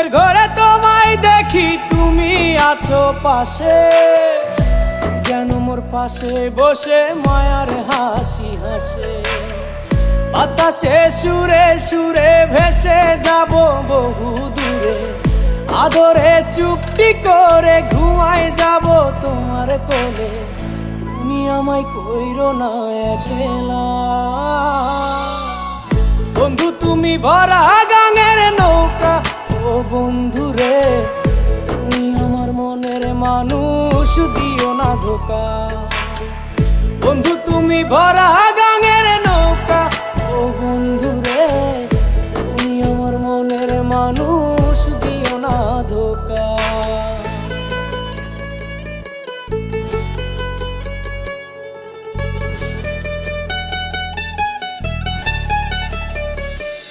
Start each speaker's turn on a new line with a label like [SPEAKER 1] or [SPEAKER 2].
[SPEAKER 1] ঘুমের ঘরে তোমায় দেখি, তুমি আছো পাশে, যেন মোর পাশে বসে মায়ার হাসি হাসে। বাতাসে সুরে সুরে ভেসে যাব বহু দূরে, আদরে চুপটি করে ঘুমায় যাব তোমার কোলে। তুমি আমায় কইরো না একলা বন্ধু, তুমি ভরা গাঙের নৌকা। ও বন্ধু রে, তুমি আমার মনের মানুষ, দিও না ধোকা। বন্ধু তুমি ভরা